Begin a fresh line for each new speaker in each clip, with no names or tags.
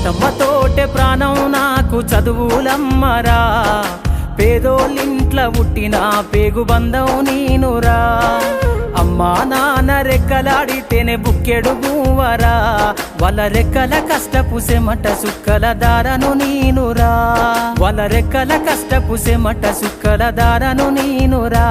పాటమ్మతోటే ప్రాణం నాకు చదువులమ్మరా, పేదోళ్ళింట్ల పుట్టిన పేగు బంధం నేనురా. అమ్మా నాన్న రెక్కలాడితేనే బుక్కెడు గువ్వరా, వాళ్ళ రెక్కల కష్టపు సెమట సుక్కల దారను నేనురా, వాళ్ళ రెక్కల కష్టపు సెమట సుక్కల దారను నేనురా.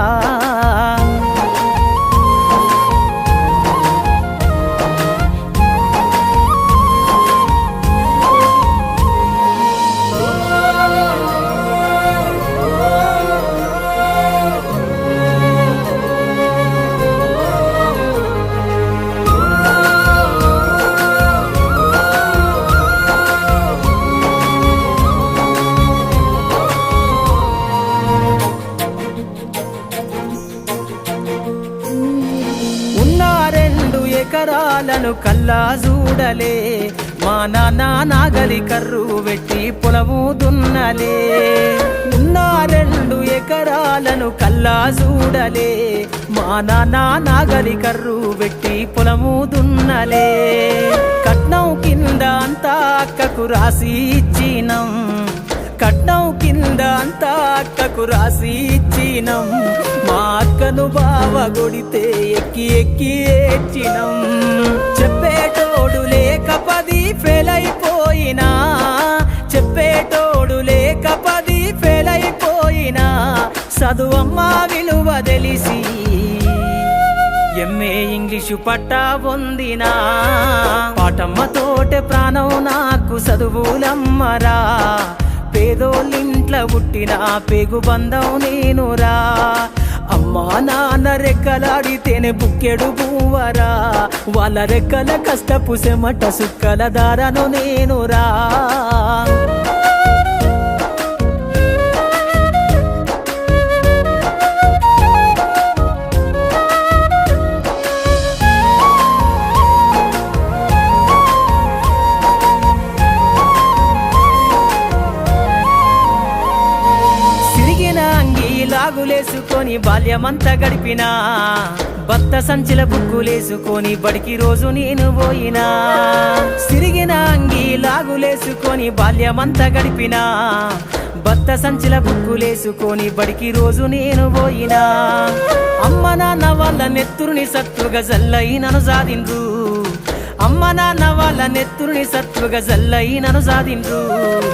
ఎకరాలను కల్లా చూడలే, మా నాన్న నాగలి కర్రు వెట్టి పొలము దున్నలే. ఉన్న 2 ఎకరాలను కల్లా చూడలే, మా నాన్న నాగలి కర్రు వెట్టి పొలము దున్నలే. కట్నం కింద అంతా అక్కకు రాసి ఇచ్చినం, కట్నం కింద అంతా అక్కకు రాసి ఇచ్చినం. మా అక్కను బావ కొడితే ఎక్కి ఎక్కి ఏడ్చినం. చెప్పేటోడు లేక 10 ఫెయిల్ అయిపోయినా, చెప్పేటోడు లేక 10 ఫెయిల్ అయిపోయినా, చదువమ్మ విలువ తెలిసి ఎంఏ ఇంగ్లీషు పట్టా పొందినా. పాటమ్మతోటే ప్రాణం నాకు చదువులమ్మరా, పేదోళ్ళింట్ల పుట్టిన పేగు బంధం నేనురా. అమ్మా నాన్న రెక్కలాడితేనే బుక్కెడు పువ్వరా, వాళ్ళ రెక్కల కష్టపు సెమట సుక్కల దారను నేనురా. లాగులేసుకొని బాల్యమంతా గడిపినా, బత్త సంచిల బుక్కులేసుకొని బడికి రోజు నేను పోయినా. సిరిగిన అంగి లాగులేసుకొని బాల్యమంతా గడిపినా, బత్త సంచిల బుక్కులేసుకొని బడికి రోజు నేను పోయినా. అమ్మ నాన్న వాళ్ళ నెత్తురుని సత్తుగా జల్లయి నన్ను సాధిండ్రు, అమ్మ నాన్న వాళ్ళ నెత్తురుని సత్తుగా జల్లయి నన్ను సాధిండ్రు.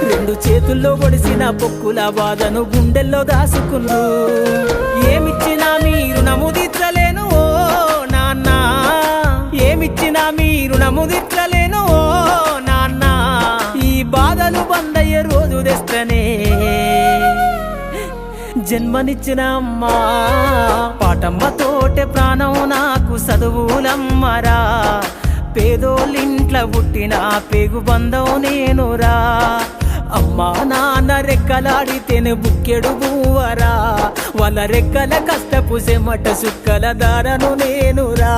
2 చేతుల్లో పొడిసిన పొక్కుల బాధను గుండెల్లో దాసుకుండ్రు. ఏమిచ్చినా మీరు నముదిచ్చలేను ఓ నాన్న, ఏమిచ్చినా మీరు నముదిచ్చలేను ఓ నాన్న. ఈ బాధలు బందయ్యే రోజు తెస్తనే జన్మనిచ్చిన అమ్మా. పాటమ్మతోటే ప్రాణం నాకు చదువులమ్మరా, పేదోళ్ళింట్ల పుట్టిన పేగు బంధం నేనురా. అమ్మా నాన్న రెక్కలాడితేనే బుక్కెడు పువ్వరా, వాళ్ళ రెక్కల కష్టపు సెమట సుక్కల దారను నేనురా.